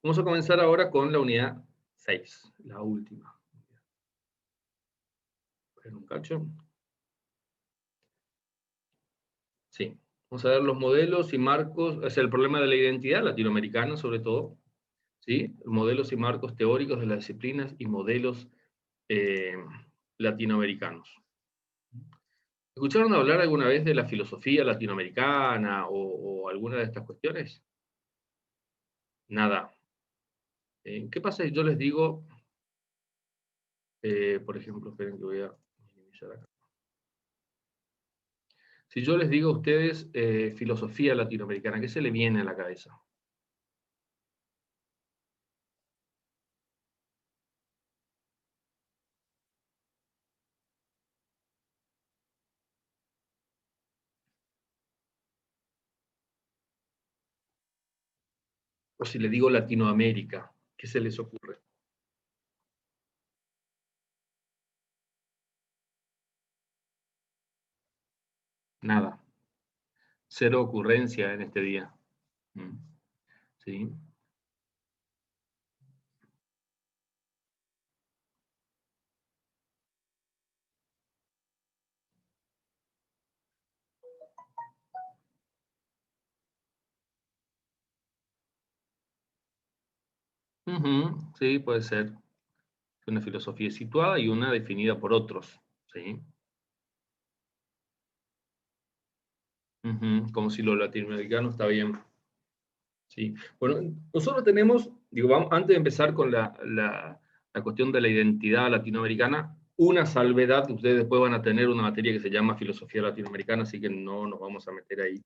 Vamos a comenzar ahora con la unidad 6, la última. Espera un cacho. Sí. Vamos a ver los modelos y marcos, es el problema de la identidad latinoamericana sobre todo, ¿sí? Modelos y marcos teóricos de las disciplinas y modelos eh, latinoamericanos. ¿Escucharon hablar alguna vez de la filosofía latinoamericana o alguna de estas cuestiones? Nada. ¿Qué pasa si yo les digo, por ejemplo, esperen que voy a minimizar acá. Si yo les digo a ustedes filosofía latinoamericana, ¿qué se le viene a la cabeza? O si le digo Latinoamérica, ¿qué se les ocurre? Nada. Cero ocurrencia en este día. Mm, ¿sí? Ujú, sí, puede ser. Una filosofía situada y una definida por otros. ¿Sí? Ujú, como si lo latinoamericano está bien. Sí. Bueno, nosotros tenemos, digo, antes de empezar con la cuestión de la identidad latinoamericana, una salvedad, ustedes después van a tener una materia que se llama filosofía latinoamericana, así que no nos vamos a meter ahí.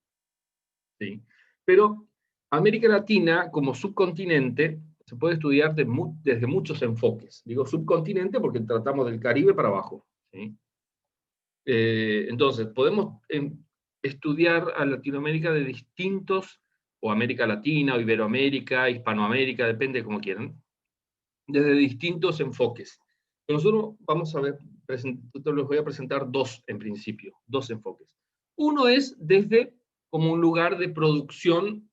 ¿Sí? Pero América Latina como subcontinente se puede estudiar desde muchos enfoques. Digo subcontinente porque tratamos del Caribe para abajo. ¿Sí? Entonces, podemos estudiar a Latinoamérica de distintos, o América Latina, o Iberoamérica, Hispanoamérica, depende como quieran, desde distintos enfoques. Nosotros vamos a ver, les voy a presentar dos en principio, dos enfoques. Uno es desde como un lugar de producción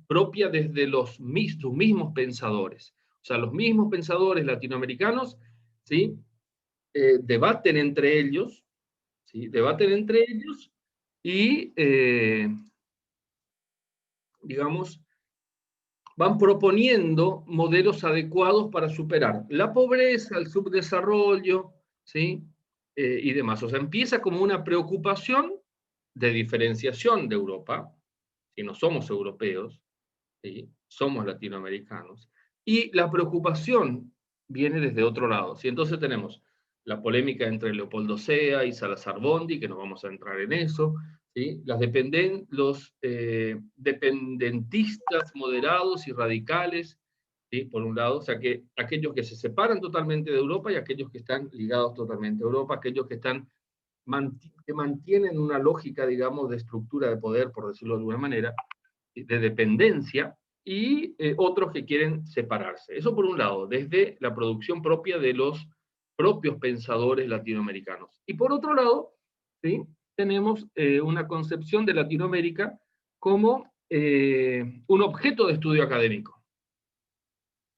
propia desde los mismos pensadores. O sea, los mismos pensadores latinoamericanos, ¿sí? Debaten entre ellos, ¿sí? Debaten entre ellos y, digamos, van proponiendo modelos adecuados para superar la pobreza, el subdesarrollo, ¿sí? Y demás. O sea, empieza como una preocupación de diferenciación de Europa, si no somos europeos, ¿sí? Somos latinoamericanos, y la preocupación viene desde otro lado. ¿Sí? Entonces tenemos la polémica entre Leopoldo Sea y Salazar Bondi, que no vamos a entrar en eso, ¿sí? Los dependentistas moderados y radicales, ¿sí? Por un lado, o sea, que aquellos que se separan totalmente de Europa y aquellos que están ligados totalmente a Europa, aquellos que están que mantienen una lógica, digamos, de estructura de poder, por decirlo de alguna manera, de dependencia, y otros que quieren separarse. Eso por un lado, desde la producción propia de los propios pensadores latinoamericanos. Y por otro lado, ¿sí? Tenemos una concepción de Latinoamérica como un objeto de estudio académico.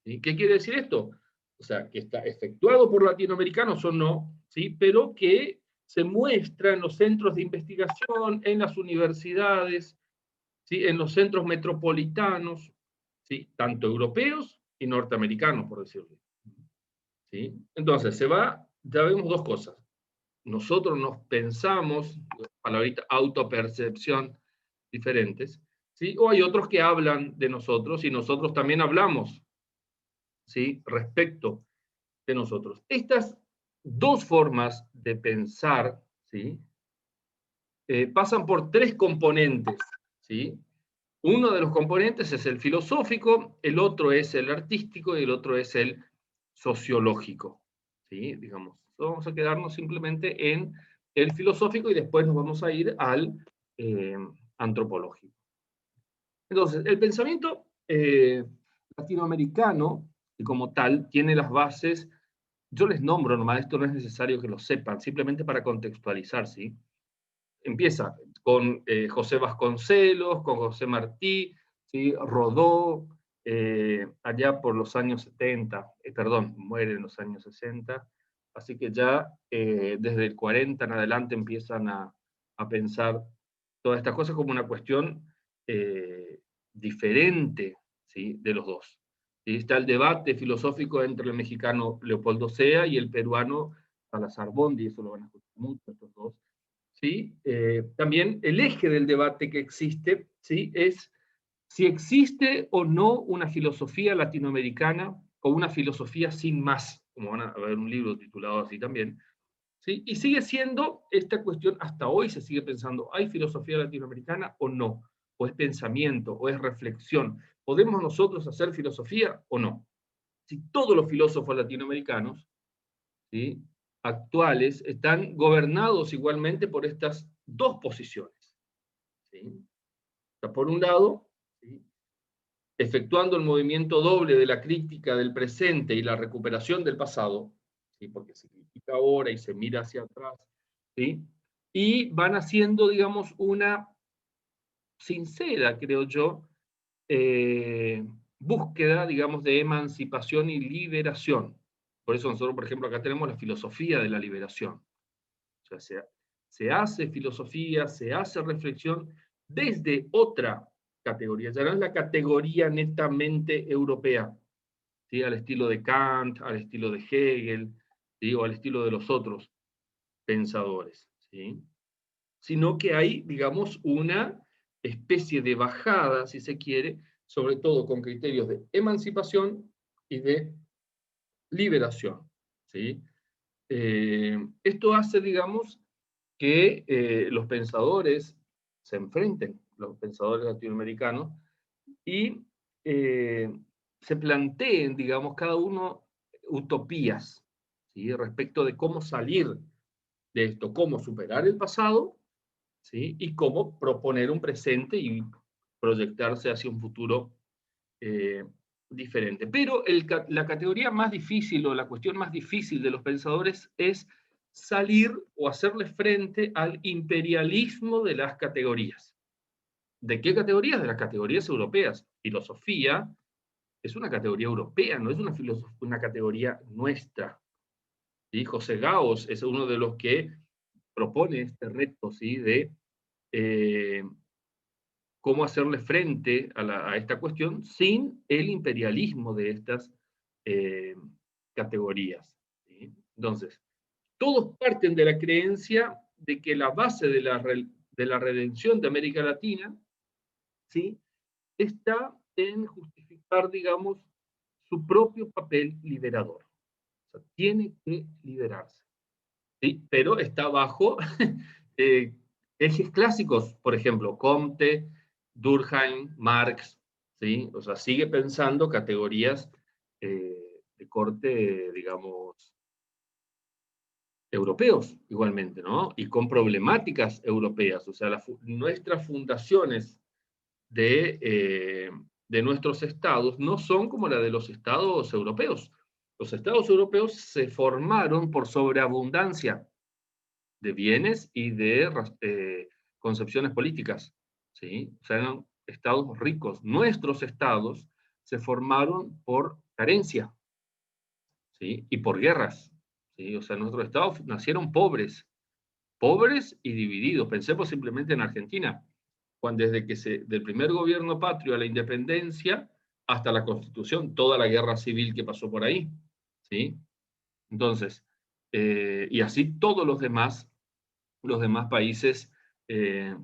¿Sí? ¿Qué quiere decir esto? O sea, que está efectuado por latinoamericanos o no, ¿sí? Pero que se muestra en los centros de investigación, en las universidades, ¿sí? En los centros metropolitanos, ¿sí? Tanto europeos y norteamericanos, por decirlo. ¿Sí? Entonces, ya vemos dos cosas. Nosotros nos pensamos, palabrita autopercepción, diferentes, ¿sí? O hay otros que hablan de nosotros y nosotros también hablamos, ¿sí? Respecto de nosotros. Estas dos formas de pensar, ¿sí? Pasan por tres componentes, ¿sí? Uno de los componentes es el filosófico, el otro es el artístico y el otro es el sociológico. ¿Sí? Digamos, vamos a quedarnos simplemente en el filosófico y después nos vamos a ir al eh, antropológico. Entonces, el pensamiento latinoamericano, como tal, tiene las bases, yo les nombro nomás, esto no es necesario que lo sepan, simplemente para contextualizar, ¿sí? Empieza con José Vasconcelos, con José Martí, ¿sí? Rodó, allá por los años 70, perdón, muere en los años 60, así que ya desde el 40 en adelante empiezan a pensar todas estas cosas como una cuestión diferente, ¿sí?, de los dos. ¿Sí? Está el debate filosófico entre el mexicano Leopoldo Sea y el peruano Salazar Bondi, eso lo van a escuchar mucho estos dos. ¿Sí? También el eje del debate que existe, ¿sí?, es si existe o no una filosofía latinoamericana o una filosofía sin más, como van a ver un libro titulado así también, ¿sí? Y sigue siendo esta cuestión, hasta hoy se sigue pensando, ¿hay filosofía latinoamericana o no? ¿O es pensamiento, o es reflexión? ¿Podemos nosotros hacer filosofía o no? Si todos los filósofos latinoamericanos, ¿sí?, actuales están gobernados igualmente por estas dos posiciones, ¿sí? O sea, por un lado, ¿sí?, efectuando el movimiento doble de la crítica del presente y la recuperación del pasado, ¿sí?, porque se critica ahora y se mira hacia atrás, ¿sí?, y van haciendo, digamos, una sincera, creo yo, búsqueda, digamos, de emancipación y liberación. Por eso nosotros, por ejemplo, acá tenemos la filosofía de la liberación. O sea, se hace filosofía, se hace reflexión desde otra categoría, ya no es la categoría netamente europea, ¿sí?, al estilo de Kant, al estilo de Hegel, ¿sí?, o al estilo de los otros pensadores, ¿sí?, sino que hay, digamos, una especie de bajada, si se quiere, sobre todo con criterios de emancipación y de liberación, ¿sí? Esto hace, digamos, que los pensadores se enfrenten, los pensadores latinoamericanos, y eh, se planteen, digamos, cada uno utopías, ¿sí?, respecto de cómo salir de esto, cómo superar el pasado, ¿sí?, y cómo proponer un presente y proyectarse hacia un futuro eh, diferente. Pero la categoría más difícil o la cuestión más difícil de los pensadores es salir o hacerle frente al imperialismo de las categorías. ¿De qué categorías? De las categorías europeas. Filosofía es una categoría europea, no es una categoría nuestra. ¿Sí? José Gauss es uno de los que propone este reto, ¿sí?, de eh, cómo hacerle frente a esta cuestión sin el imperialismo de estas eh, categorías, ¿sí? Entonces, todos parten de la creencia de que la base de la redención de América Latina, ¿sí?, está en justificar, digamos, su propio papel liberador. O sea, tiene que liberarse, ¿sí? Pero está bajo eh, ejes clásicos, por ejemplo, Comte, Durkheim, Marx, ¿sí? O sea, sigue pensando categorías de corte, digamos, europeos igualmente, ¿no? Y con problemáticas europeas. O sea, nuestras fundaciones de nuestros estados no son como la de los estados europeos. Los estados europeos se formaron por sobreabundancia de bienes y de concepciones políticas, ¿sí? O sea, eran estados ricos. Nuestros estados se formaron por carencia, ¿sí?, y por guerras, ¿sí? O sea, nuestros estados nacieron pobres, pobres y divididos. Pensemos simplemente en Argentina, cuando desde que del primer gobierno patrio a la independencia hasta la Constitución, toda la guerra civil que pasó por ahí, ¿sí? Entonces, y así todos los demás países eh,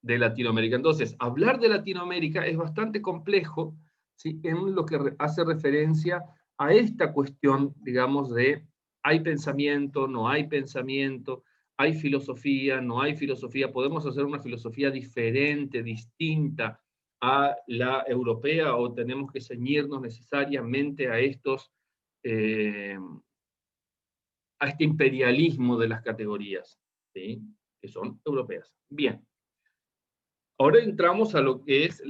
de Latinoamérica. Entonces, hablar de Latinoamérica es bastante complejo, ¿sí?, en lo que hace referencia a esta cuestión, digamos, de hay pensamiento, no hay pensamiento, hay filosofía, no hay filosofía, podemos hacer una filosofía diferente, distinta a la europea, o tenemos que ceñirnos necesariamente eh, a este imperialismo de las categorías, ¿sí?, que son europeas. Bien, ahora entramos a lo que es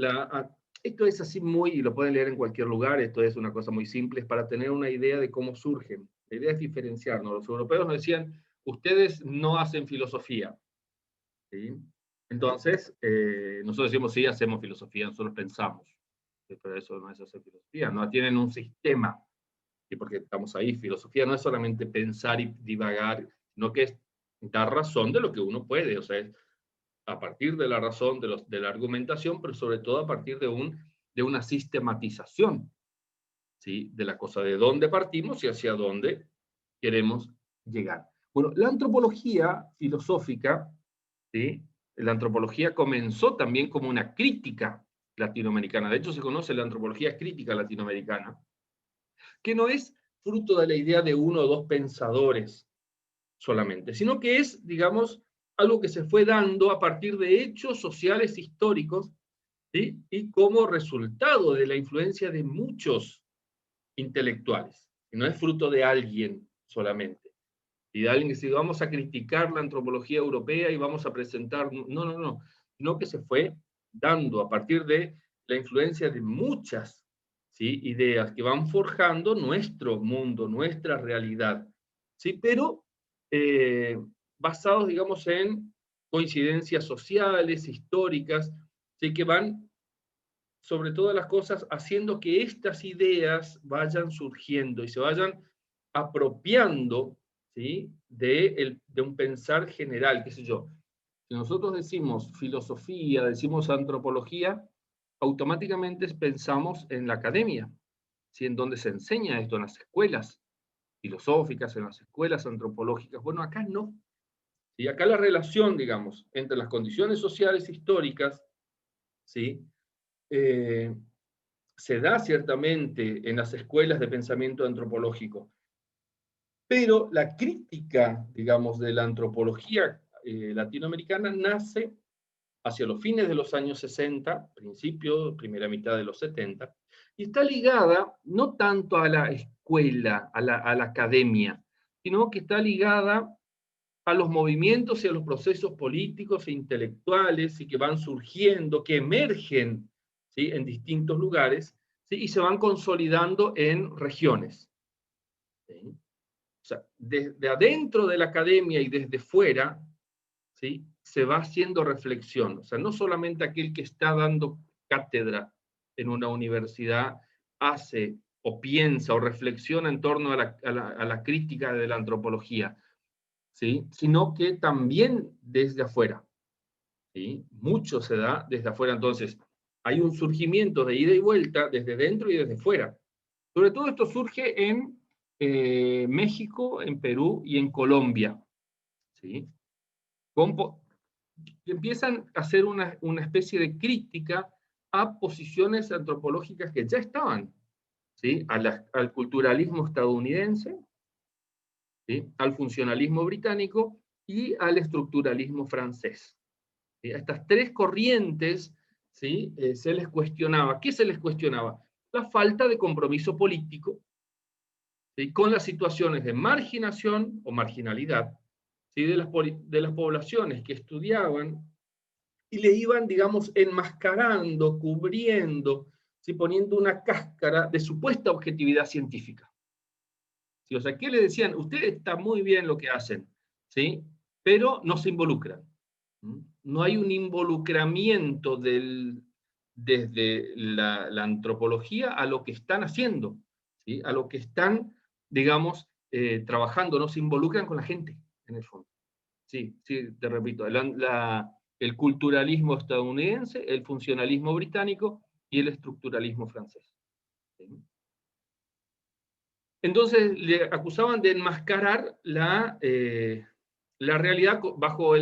esto es así muy, y lo pueden leer en cualquier lugar, esto es una cosa muy simple, es para tener una idea de cómo surgen. La idea es diferenciarnos. Los europeos nos decían, ustedes no hacen filosofía, ¿sí? Entonces, nosotros decimos, sí, hacemos filosofía, nosotros pensamos, pero eso no es hacer filosofía, no tienen un sistema, y porque estamos ahí, filosofía no es solamente pensar y divagar, sino que es dar razón de lo que uno puede, o sea, es a partir de la razón, de la argumentación, pero sobre todo a partir de una sistematización, ¿sí? De la cosa, de dónde partimos y hacia dónde queremos llegar. Bueno, la antropología filosófica, ¿sí? La antropología comenzó también como una crítica latinoamericana. De hecho, se conoce la antropología crítica latinoamericana, que no es fruto de la idea de uno o dos pensadores solamente, sino que es, digamos, algo que se fue dando a partir de hechos sociales históricos, ¿sí? Y como resultado de la influencia de muchos intelectuales, y no es fruto de alguien solamente, y de alguien que si vamos a criticar la antropología europea y vamos a presentar, no, sino que se fue dando a partir de la influencia de muchas, ¿sí? Ideas que van forjando nuestro mundo, nuestra realidad, ¿sí? Pero basados, digamos, en coincidencias sociales, históricas, ¿sí? Que van sobre todas las cosas, haciendo que estas ideas vayan surgiendo y se vayan apropiando, ¿sí? de un pensar general, qué sé yo. Si nosotros decimos filosofía, decimos antropología, automáticamente pensamos en la academia, ¿sí? En donde se enseña esto, en las escuelas filosóficas, en las escuelas antropológicas. Bueno, acá no. Y acá la relación, digamos, entre las condiciones sociales históricas, ¿sí? Eh, se da ciertamente en las escuelas de pensamiento antropológico, pero la crítica, digamos, de la antropología latinoamericana nace hacia los fines de los años 60, principio, primera mitad de los 70, y está ligada no tanto a la escuela, a la academia, sino que está ligada a los movimientos y a los procesos políticos e intelectuales y que van surgiendo, que emergen, ¿sí? En distintos lugares, ¿sí? Y se van consolidando en regiones, ¿sí? O sea, desde adentro de la academia y desde fuera, ¿sí? Se va haciendo reflexión. O sea, no solamente aquel que está dando cátedra en una universidad hace o piensa o reflexiona en torno a la crítica de la antropología, ¿sí? Sino que también desde afuera, ¿sí? Mucho se da desde afuera. Entonces, hay un surgimiento de ida y vuelta desde dentro y desde fuera. Sobre todo esto surge en México, en Perú y en Colombia, ¿sí? Que empiezan a hacer una especie de crítica a posiciones antropológicas que ya estaban, ¿sí? Al culturalismo estadounidense, ¿sí? Al funcionalismo británico y al estructuralismo francés. ¿Sí? A estas tres corrientes, ¿sí? Se les cuestionaba. ¿Qué se les cuestionaba? La falta de compromiso político, ¿sí? Con las situaciones de marginación o marginalidad, ¿sí? De las poblaciones que estudiaban y le iban, digamos, enmascarando, cubriendo, ¿sí? Poniendo una cáscara de supuesta objetividad científica. ¿Sí? O sea, ¿qué le decían? Ustedes está muy bien lo que hacen, ¿sí? Pero no se involucran. No hay un involucramiento desde la antropología a lo que están haciendo, ¿sí? A lo que están, digamos, trabajando, no se involucran con la gente, en el fondo. Sí, sí, te repito, el culturalismo estadounidense, el funcionalismo británico y el estructuralismo francés. ¿Sí? Entonces le acusaban de enmascarar la realidad bajo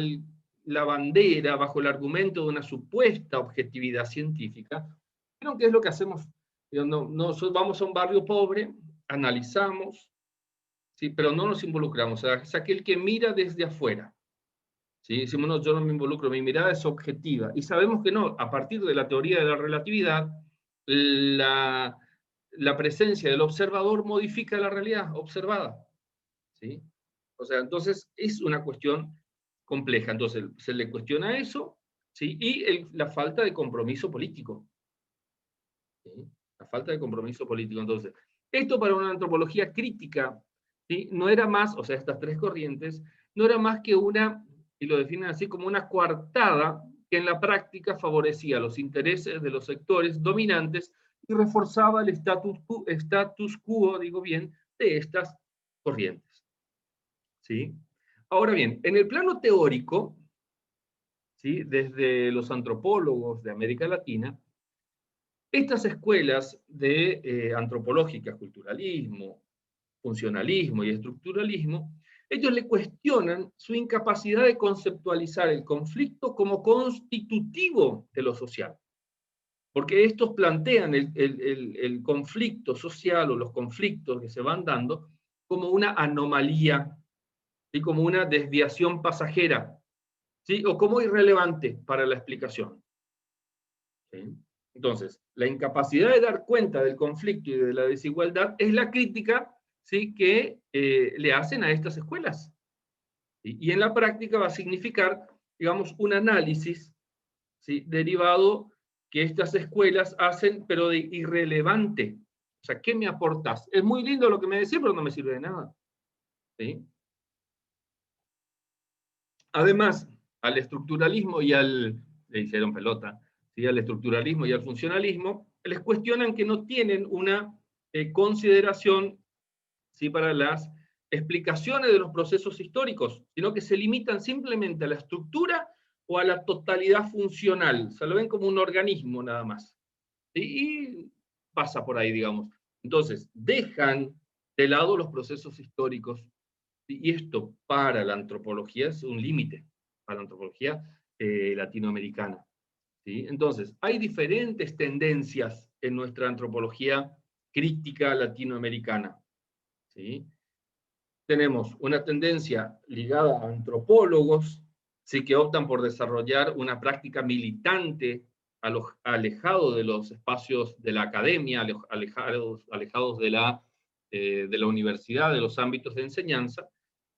la bandera, bajo el argumento de una supuesta objetividad científica. Creo que es lo que hacemos. Nosotros vamos a un barrio pobre, analizamos, ¿sí? Pero no nos involucramos. O sea, es aquel que mira desde afuera. ¿Sí? Decimos, no, yo no me involucro, mi mirada es objetiva. Y sabemos que no, a partir de la teoría de la relatividad, la, la presencia del observador modifica la realidad observada. ¿Sí? O sea, entonces es una cuestión compleja. Entonces se le cuestiona eso, ¿sí? Y la falta de compromiso político. ¿Sí? La falta de compromiso político. Entonces, esto para una antropología crítica, ¿sí? No era más, o sea, estas tres corrientes, no era más que una, y lo definen así, como una coartada que en la práctica favorecía los intereses de los sectores dominantes y reforzaba el status quo, digo bien, de estas corrientes. ¿Sí? Ahora bien, en el plano teórico, ¿sí?, desde los antropólogos de América Latina, estas escuelas de antropológicas, culturalismo, funcionalismo y estructuralismo, ellos le cuestionan su incapacidad de conceptualizar el conflicto como constitutivo de lo social. Porque estos plantean el conflicto social o los conflictos que se van dando como una anomalía y como una desviación pasajera, ¿sí?, o como irrelevante para la explicación. ¿Sí? Entonces, la incapacidad de dar cuenta del conflicto y de la desigualdad es la crítica, ¿sí?, que le hacen a estas escuelas. ¿Sí? Y en la práctica va a significar, digamos, un análisis, ¿sí?, derivado que estas escuelas hacen, pero de irrelevante. O sea, ¿qué me aportas? Es muy lindo lo que me decís, pero no me sirve de nada. ¿Sí? Además, al estructuralismo y le hicieron pelota, ¿sí?, al estructuralismo y al funcionalismo, les cuestionan que no tienen una consideración, ¿sí?, para las explicaciones de los procesos históricos, sino que se limitan simplemente a la estructura o a la totalidad funcional. Se lo ven como un organismo nada más. Y pasa por ahí, digamos. Entonces, dejan de lado los procesos históricos, y esto para la antropología es un límite, para la antropología latinoamericana. ¿Sí? Entonces, hay diferentes tendencias en nuestra antropología crítica latinoamericana. ¿Sí? Tenemos una tendencia ligada a antropólogos, sí, que optan por desarrollar una práctica militante alejado de los espacios de la academia, alejados de la universidad, de los ámbitos de enseñanza,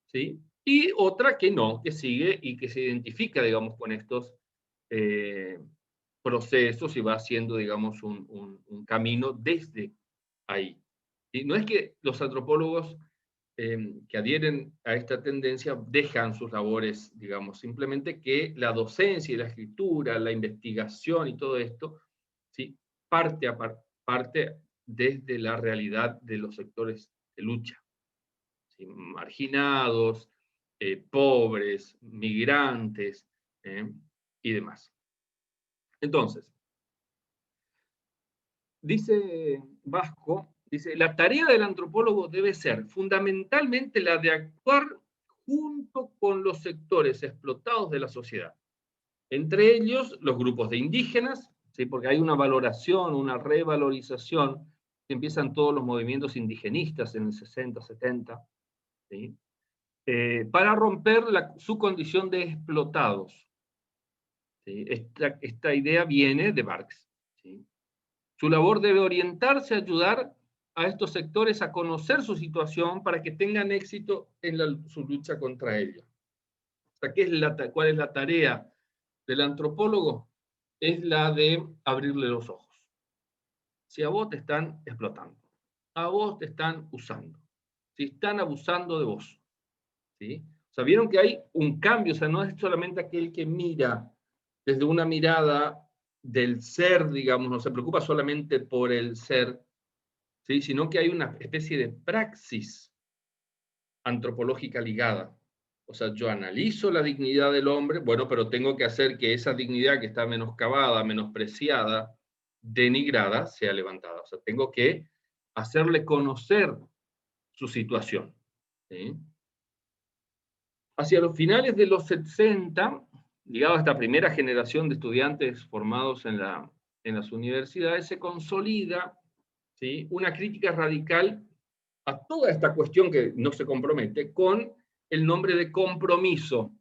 ¿sí? Y otra que no, que sigue y que se identifica, digamos, con estos eh, procesos y va haciendo, digamos, un camino desde ahí. Y no es que los antropólogos que adhieren a esta tendencia dejan sus labores, digamos, simplemente que la docencia y la escritura, la investigación y todo esto, ¿sí?, parte desde la realidad de los sectores de lucha, ¿sí?, marginados, pobres, migrantes y demás. Entonces, dice Vasco, dice, la tarea del antropólogo debe ser fundamentalmente la de actuar junto con los sectores explotados de la sociedad, entre ellos los grupos de indígenas, ¿sí?, porque hay una valoración, una revalorización, que empiezan todos los movimientos indigenistas en el 60, 70, ¿sí?, para romper su condición de explotados. ¿Sí? Esta idea viene de Marx. ¿Sí? Su labor debe orientarse a ayudar a estos sectores a conocer su situación para que tengan éxito en su lucha contra ella. O sea, ¿cuál es la tarea del antropólogo? Es la de abrirle los ojos. Si a vos te están explotando, a vos te están usando, si están abusando de vos, ¿sí? O sea, vieron que hay un cambio, o sea, no es solamente aquel que mira desde una mirada del ser, digamos, no se preocupa solamente por el ser, ¿sí?, sino que hay una especie de praxis antropológica ligada. O sea, yo analizo la dignidad del hombre, bueno, pero tengo que hacer que esa dignidad que está menoscabada, menospreciada, denigrada, sea levantada. O sea, tengo que hacerle conocer su situación. ¿Sí? Hacia los finales de los 60, ligado a esta primera generación de estudiantes formados en las universidades, se consolida, ¿sí?, una crítica radical a toda esta cuestión que no se compromete con el nombre de compromiso.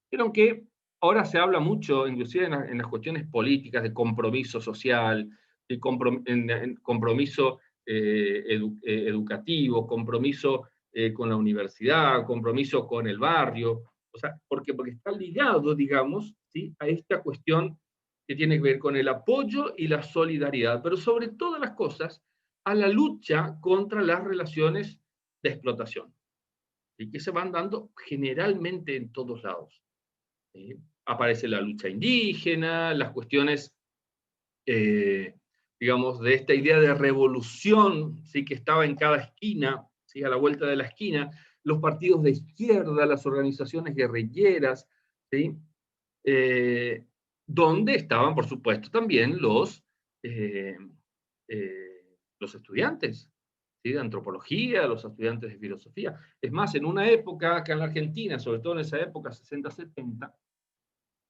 Pero que ahora se habla mucho, inclusive en las cuestiones políticas, de compromiso social, de compromiso educativo, compromiso con la universidad, compromiso con el barrio, o sea, porque está ligado, digamos, ¿sí?, a esta cuestión que tiene que ver con el apoyo y la solidaridad, pero sobre todas las cosas, a la lucha contra las relaciones de explotación, y que se van dando generalmente en todos lados. ¿Sí? Aparece la lucha indígena, las cuestiones digamos, de esta idea de revolución, ¿sí? Que estaba en cada esquina, ¿sí? A la vuelta de la esquina, los partidos de izquierda, las organizaciones guerrilleras, ¿sí? Donde estaban, por supuesto, también eh, los estudiantes, ¿sí? De antropología, los estudiantes de filosofía. Es más, en una época acá en la Argentina, sobre todo en esa época, 60-70,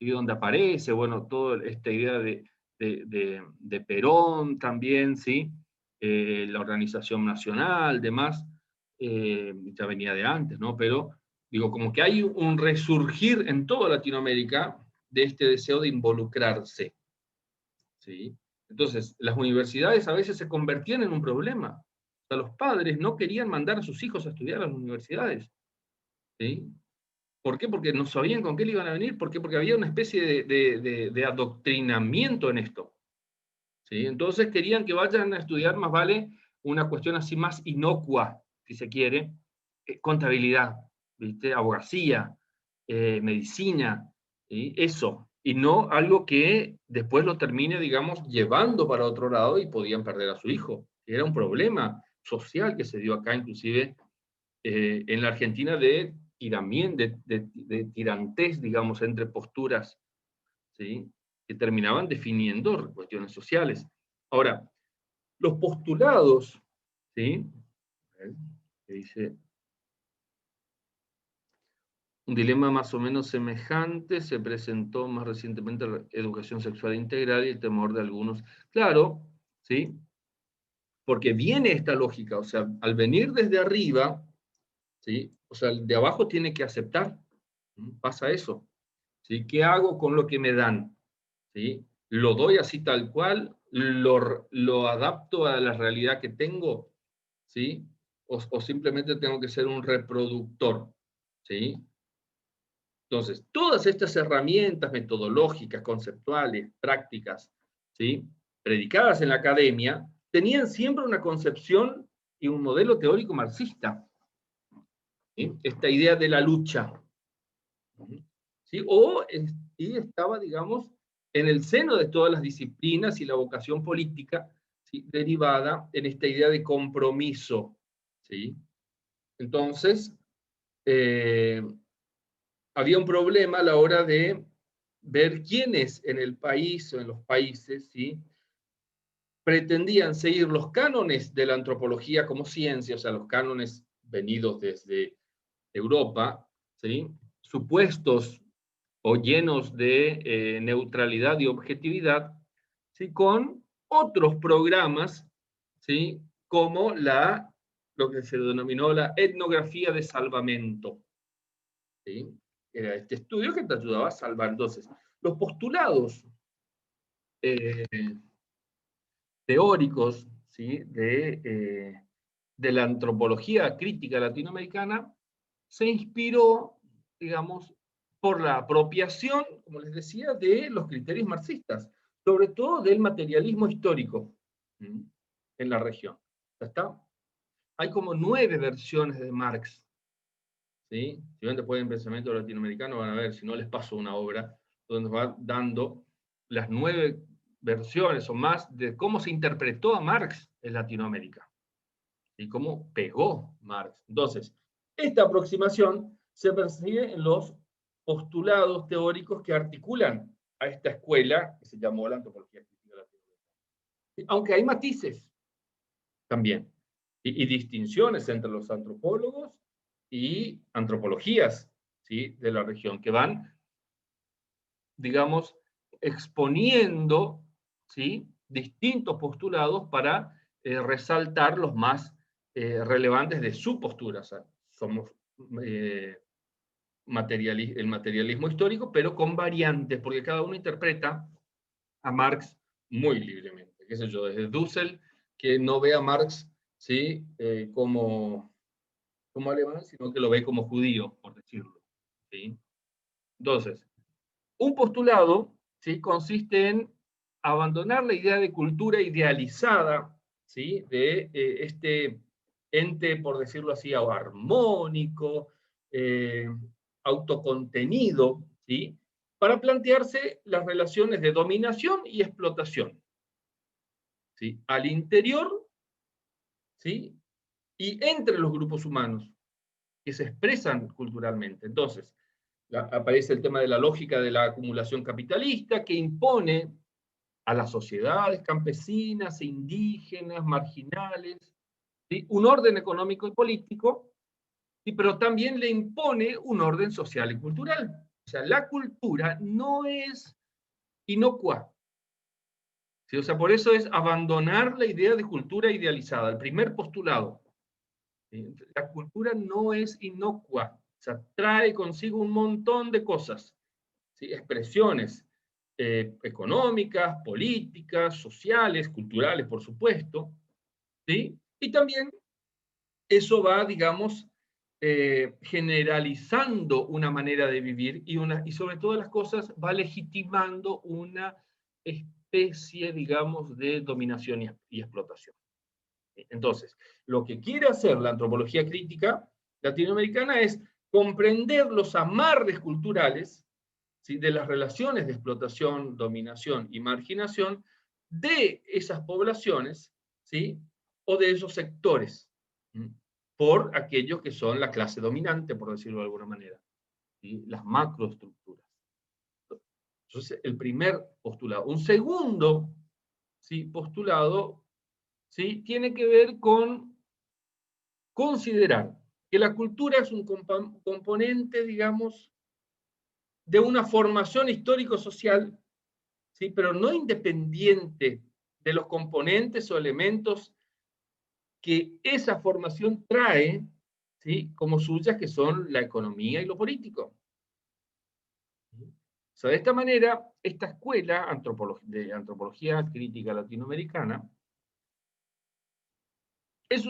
y donde aparece, bueno, toda esta idea de Perón también, ¿sí? La Organización Nacional, demás, ya venía de antes, ¿no? Pero, digo, como que hay un resurgir en toda Latinoamérica de este deseo de involucrarse, ¿sí? Entonces, las universidades a veces se convertían en un problema. O sea, los padres no querían mandar a sus hijos a estudiar a las universidades, ¿sí? ¿Por qué? Porque no sabían con qué le iban a venir. ¿Por qué? Porque había una especie de adoctrinamiento en esto, ¿sí? Entonces querían que vayan a estudiar, más vale, una cuestión así más inocua, si se quiere, contabilidad, ¿viste? Abogacía, medicina, ¿sí? Eso, y no algo que después lo termine, digamos, llevando para otro lado y podían perder a su hijo. Era un problema social que se dio acá, inclusive en la Argentina, de tirantes, digamos, entre posturas, ¿sí? Que terminaban definiendo cuestiones sociales. Ahora, los postulados, ¿sí? Que dice, un dilema más o menos semejante se presentó más recientemente en la educación sexual integral y el temor de algunos. Claro, ¿sí? Porque viene esta lógica, o sea, al venir desde arriba, ¿sí? O sea, el de abajo tiene que aceptar. Pasa eso. ¿Sí? ¿Qué hago con lo que me dan? ¿Sí? ¿Lo doy así tal cual? ¿Lo adapto a la realidad que tengo? ¿Sí? O simplemente tengo que ser un reproductor. ¿Sí? Entonces, todas estas herramientas metodológicas, conceptuales, prácticas, ¿sí? Predicadas en la academia, tenían siempre una concepción y un modelo teórico marxista. ¿Sí? Esta idea de la lucha. ¿Sí? Y estaba, digamos, en el seno de todas las disciplinas y la vocación política, ¿sí? Derivada en esta idea de compromiso. ¿Sí? Entonces, eh, había un problema a la hora de ver quiénes en el país o en los países, ¿sí? Pretendían seguir los cánones de la antropología como ciencia, o sea, los cánones venidos desde Europa, ¿sí? Supuestos o llenos de neutralidad y objetividad, ¿sí? Con otros programas, ¿sí? Como lo que se denominó la etnografía de salvamento, ¿sí? Era este estudio que te ayudaba a salvar. Entonces, los postulados eh, teóricos, ¿sí? De la antropología crítica latinoamericana se inspiró, digamos, por la apropiación, como les decía, de los criterios marxistas, sobre todo del materialismo histórico en la región. ¿Ya está? Hay como 9 versiones de Marx, ¿sí? Si ven después en Pensamiento Latinoamericano van a ver, si no les paso una obra, donde nos va dando las 9 versiones o más de cómo se interpretó a Marx en Latinoamérica y cómo pegó Marx. Entonces, esta aproximación se persigue en los postulados teóricos que articulan a esta escuela que se llamó la antropología crítica latinoamericana. Aunque hay matices también y distinciones entre los antropólogos y antropologías, ¿sí? De la región que van, digamos, exponiendo, ¿sí? Distintos postulados para resaltar los más relevantes de su postura. O sea, somos eh, el materialismo histórico, pero con variantes, porque cada uno interpreta a Marx muy libremente. ¿Qué sé yo? Desde Dussel, que no ve a Marx, ¿sí? Como alemán, sino que lo ve como judío, por decirlo, ¿sí? Entonces, un postulado, ¿sí? Consiste en abandonar la idea de cultura idealizada, ¿sí? De este ente, por decirlo así, armónico, eh, autocontenido, ¿sí? Para plantearse las relaciones de dominación y explotación, ¿sí? Al interior, ¿sí? Y entre los grupos humanos que se expresan culturalmente. Entonces, aparece el tema de la lógica de la acumulación capitalista que impone a las sociedades campesinas, indígenas, marginales, ¿sí? Un orden económico y político, ¿sí? Pero también le impone un orden social y cultural. O sea, la cultura no es inocua. ¿Sí? O sea, por eso es abandonar la idea de cultura idealizada, el primer postulado. ¿Sí? La cultura no es inocua, o sea, trae consigo un montón de cosas, ¿sí? Expresiones económicas, políticas, sociales, culturales, por supuesto, ¿sí? Y también eso va, digamos, generalizando una manera de vivir y sobre todas las cosas va legitimando una especie, digamos, de dominación y explotación. Entonces, lo que quiere hacer la antropología crítica latinoamericana es comprender los amarres culturales, ¿sí? De las relaciones de explotación, dominación y marginación de esas poblaciones, ¿sí? O de esos sectores, por aquellos que son la clase dominante, por decirlo de alguna manera, ¿sí? Las macroestructuras. Entonces, el primer postulado. Un segundo, ¿sí? Postulado, ¿sí? Tiene que ver con considerar que la cultura es un componente, digamos, de una formación histórico-social, ¿sí? Pero no independiente de los componentes o elementos que esa formación trae, ¿sí? Como suyas, que son la economía y lo político. O sea, de esta manera, esta escuela de antropología crítica latinoamericana es,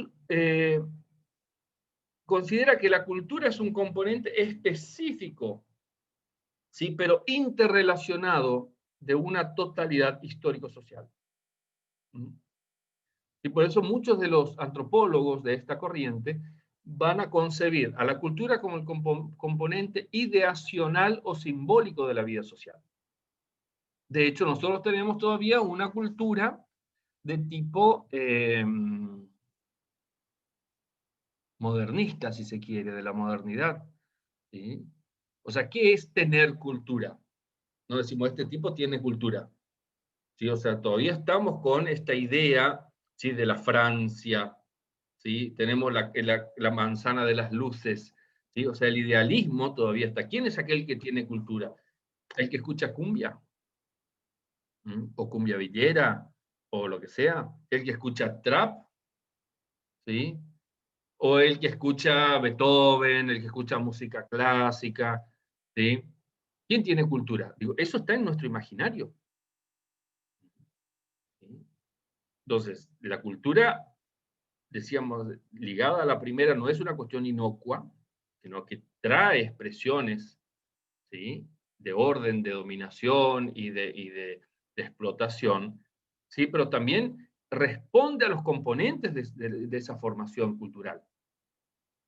considera que la cultura es un componente específico, ¿sí? Pero interrelacionado de una totalidad histórico-social. Y por eso muchos de los antropólogos de esta corriente van a concebir a la cultura como el componente ideacional o simbólico de la vida social. De hecho, nosotros tenemos todavía una cultura de tipo modernista, si se quiere, de la modernidad, ¿sí? O sea, ¿qué es tener cultura? No decimos, este tipo tiene cultura, ¿sí? O sea, todavía estamos con esta idea, ¿sí? De la Francia, ¿sí? Tenemos la manzana de las luces, ¿sí? O sea, el idealismo todavía está. ¿Quién es aquel que tiene cultura? ¿El que escucha cumbia? O cumbia villera, o lo que sea. ¿El que escucha trap? ¿Sí? O el que escucha Beethoven, el que escucha música clásica, ¿sí? ¿Quién tiene cultura? Digo, eso está en nuestro imaginario. ¿Sí? Entonces, la cultura, decíamos, ligada a la primera, no es una cuestión inocua, sino que trae expresiones, ¿sí? De orden, de dominación de explotación, ¿sí? Pero también responde a los componentes de esa formación cultural,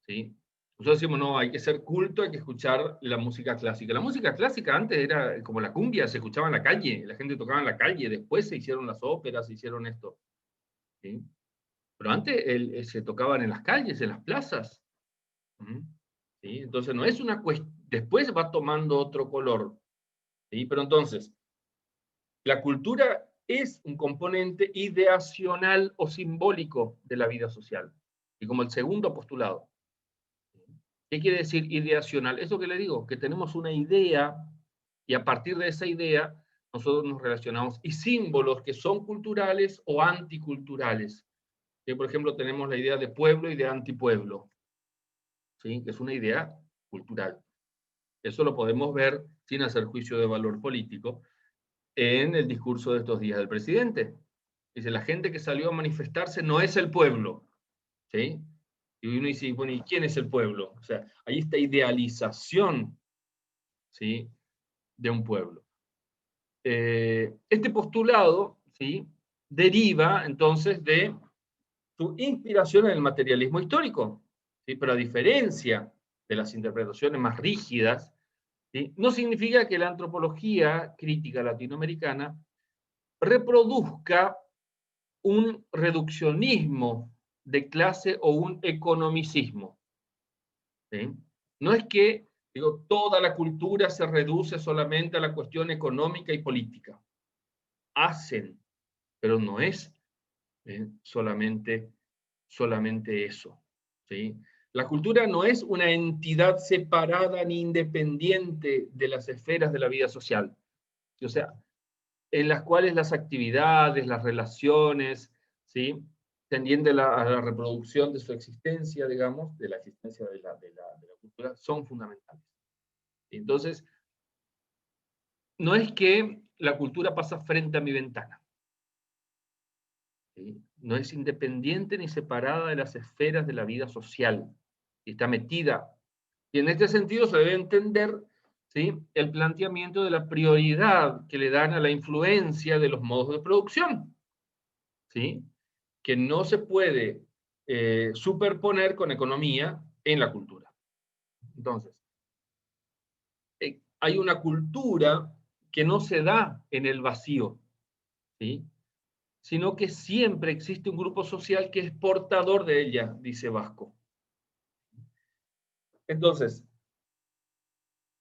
¿sí? Nosotros decimos, no, hay que ser culto, hay que escuchar la música clásica. La música clásica antes era como la cumbia, se escuchaba en la calle, la gente tocaba en la calle, después se hicieron las óperas, se hicieron esto, ¿sí? Pero antes se tocaban en las calles, en las plazas, ¿sí? Entonces no es una cuestión, después va tomando otro color, ¿sí? Pero entonces, la cultura es un componente ideacional o simbólico de la vida social, y como el segundo postulado. ¿Qué quiere decir ideacional? Eso que le digo, que tenemos una idea y a partir de esa idea nosotros nos relacionamos, y símbolos que son culturales o anticulturales. Que, por ejemplo, tenemos la idea de pueblo y de antipueblo, ¿sí? Que es una idea cultural. Eso lo podemos ver, sin hacer juicio de valor político, en el discurso de estos días del presidente. Dice, la gente que salió a manifestarse no es el pueblo, ¿sí? Y uno dice, bueno, ¿y quién es el pueblo? O sea, hay esta idealización, ¿sí? De un pueblo. Este postulado, ¿sí? Deriva entonces de su inspiración en el materialismo histórico, ¿sí? Pero a diferencia de las interpretaciones más rígidas, ¿sí? No significa que la antropología crítica latinoamericana reproduzca un reduccionismo de clase o un economicismo. ¿Sí? No es que, digo, toda la cultura se reduce solamente a la cuestión económica y política. Hacen, pero no es solamente eso. ¿Sí? La cultura no es una entidad separada ni independiente de las esferas de la vida social. O sea, en las cuales las actividades, las relaciones, ¿sí? Tendiendo a la reproducción de su existencia, digamos, de la existencia de la cultura, son fundamentales. Entonces, no es que la cultura pasa frente a mi ventana. ¿Sí? No es independiente ni separada de las esferas de la vida social. Está metida. Y en este sentido se debe entender, ¿sí?, el planteamiento de la prioridad que le dan a la influencia de los modos de producción, ¿sí?, que no se puede superponer con economía en la cultura. Entonces, hay una cultura que no se da en el vacío, ¿sí?, sino que siempre existe un grupo social que es portador de ella, dice Vasco. Entonces,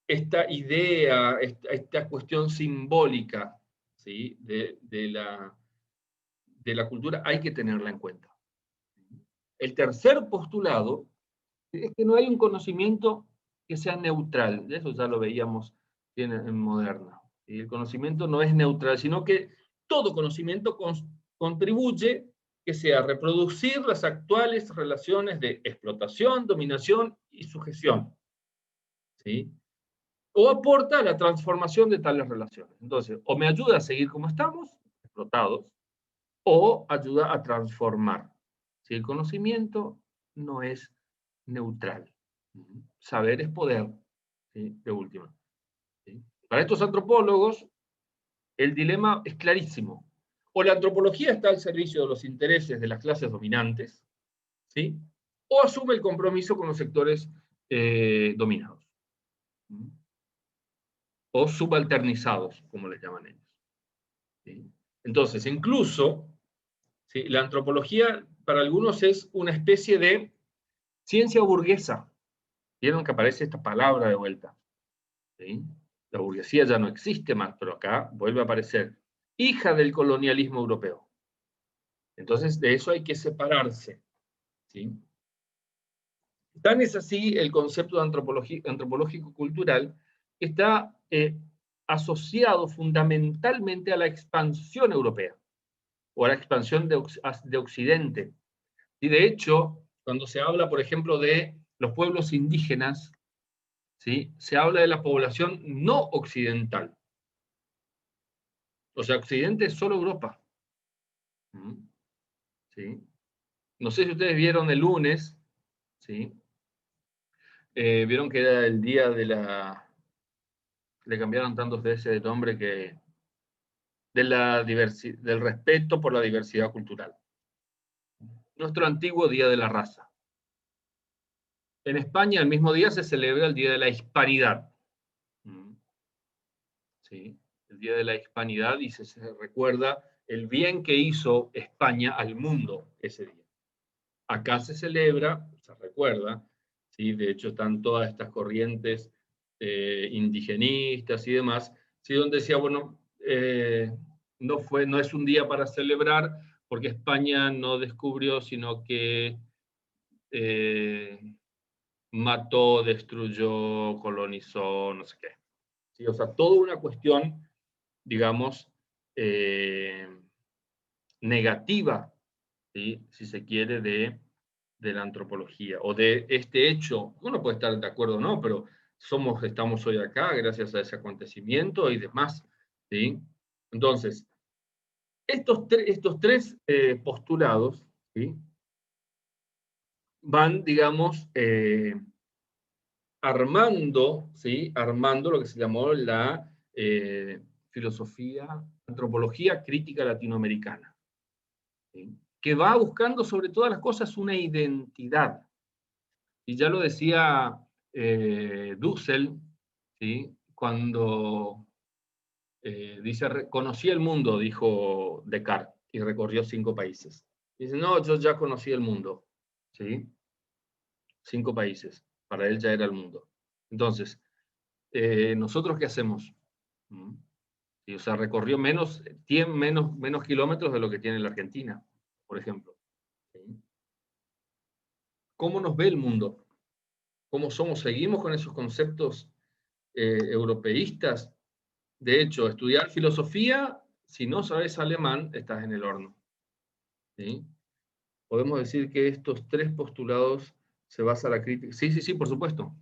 esta idea, esta cuestión simbólica, ¿sí?, de la cultura, hay que tenerla en cuenta. El tercer postulado es que no hay un conocimiento que sea neutral. Eso ya lo veíamos en Moderna. Y el conocimiento no es neutral, sino que todo conocimiento contribuye que sea reproducir las actuales relaciones de explotación, dominación y sujeción, ¿sí?, o aporta a la transformación de tales relaciones. Entonces, o me ayuda a seguir como estamos, explotados, o ayuda a transformar. Si el conocimiento no es neutral. Saber es poder, ¿sí?, de última. ¿Sí? Para estos antropólogos, el dilema es clarísimo. O la antropología está al servicio de los intereses de las clases dominantes, ¿sí?, o asume el compromiso con los sectores dominados. O subalternizados, como les llaman ellos. ¿Sí? Entonces, incluso, ¿sí?, la antropología para algunos es una especie de ciencia burguesa. Vieron que aparece esta palabra de vuelta. ¿Sí? La burguesía ya no existe más, pero acá vuelve a aparecer. Hija del colonialismo europeo. Entonces, de eso hay que separarse. ¿Sí? Tan es así el concepto de antropológico-cultural que está asociado fundamentalmente a la expansión europea o a la expansión de Occidente. Y de hecho, cuando se habla, por ejemplo, de los pueblos indígenas, ¿sí?, se habla de la población no occidental. O sea, Occidente es solo Europa. ¿Sí? No sé si ustedes vieron el lunes, ¿sí? Vieron que era el día de la... Le cambiaron tantos veces de nombre que... del respeto por la diversidad cultural. Nuestro antiguo Día de la Raza. En España, el mismo día se celebra el Día de la Hispanidad. ¿Sí? El Día de la Hispanidad, y se recuerda el bien que hizo España al mundo ese día. Acá se celebra, se recuerda, ¿sí?, de hecho están todas estas corrientes indigenistas y demás, ¿sí?, donde decía, bueno, no es un día para celebrar porque España no descubrió, sino que mató, destruyó, colonizó, no sé qué. ¿Sí? O sea, toda una cuestión, digamos, negativa, ¿sí?, si se quiere, de la antropología, o de este hecho. Uno puede estar de acuerdo o no, pero estamos hoy acá gracias a ese acontecimiento y demás, ¿sí? Entonces, estos tres postulados, ¿sí?, van, digamos, armando, ¿sí?, armando lo que se llamó la antropología crítica latinoamericana, ¿sí?, que va buscando sobre todas las cosas una identidad. Y ya lo decía Dussel, ¿sí?, cuando dice, conocí el mundo, dijo Descartes, y recorrió 5 países. Dice, no, yo ya conocí el mundo, ¿sí? 5 países, para él ya era el mundo. Entonces, ¿nosotros qué hacemos? Y, o sea, recorrió menos kilómetros de lo que tiene la Argentina, por ejemplo. ¿Sí? ¿Cómo nos ve el mundo? ¿Cómo somos? ¿Seguimos con esos conceptos europeístas? De hecho, estudiar filosofía, si no sabes alemán, estás en el horno. ¿Sí? Podemos decir que estos 3 postulados se basa la crítica. Sí, sí, sí, por supuesto.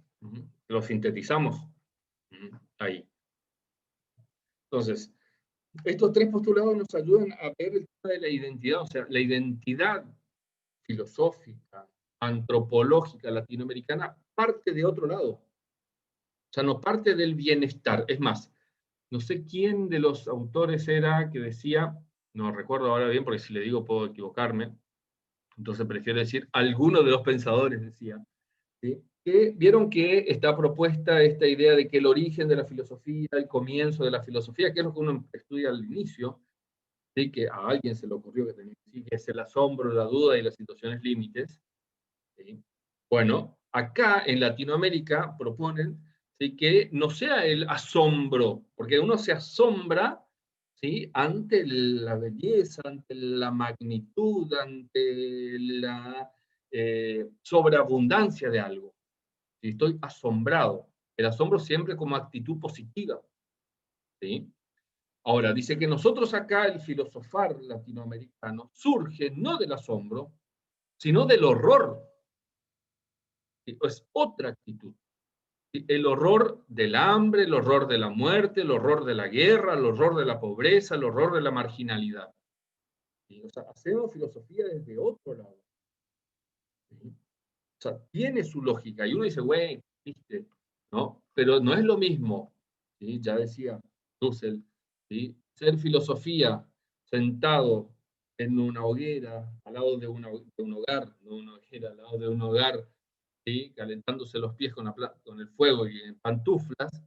Lo sintetizamos ahí. Entonces, estos 3 postulados nos ayudan a ver el tema de la identidad, o sea, la identidad filosófica, antropológica latinoamericana parte de otro lado. O sea, no parte del bienestar. Es más, no sé quién de los autores era que decía, no recuerdo ahora bien porque si le digo puedo equivocarme, entonces prefiero decir, alguno de los pensadores decía, ¿sí? Que vieron que está propuesta esta idea de que el origen de la filosofía, el comienzo de la filosofía, que es lo que uno estudia al inicio, ¿sí? Que a alguien se le ocurrió que tenía que, que es el asombro, la duda y las situaciones límites. ¿Sí? Bueno, acá en Latinoamérica proponen, ¿sí? Que no sea el asombro, porque uno se asombra, ¿sí? Ante la belleza, ante la magnitud, ante la sobreabundancia de algo. ¿Sí? Estoy asombrado. El asombro siempre como actitud positiva. ¿Sí? Ahora, dice que nosotros acá, el filosofar latinoamericano, surge no del asombro, sino del horror. ¿Sí? Es otra actitud. ¿Sí? El horror del hambre, el horror de la muerte, el horror de la guerra, el horror de la pobreza, el horror de la marginalidad. ¿Sí? O sea, hacemos filosofía desde otro lado. ¿Sí? O sea, tiene su lógica. Y uno dice, güey, ¿viste? ¿No? Pero no es lo mismo. ¿Sí? Ya decía Dussel, ¿sí? Ser filosofía sentado en una hoguera, al lado de un hogar, no una hoguera, al lado de un hogar, ¿sí? Calentándose los pies con el fuego y en pantuflas,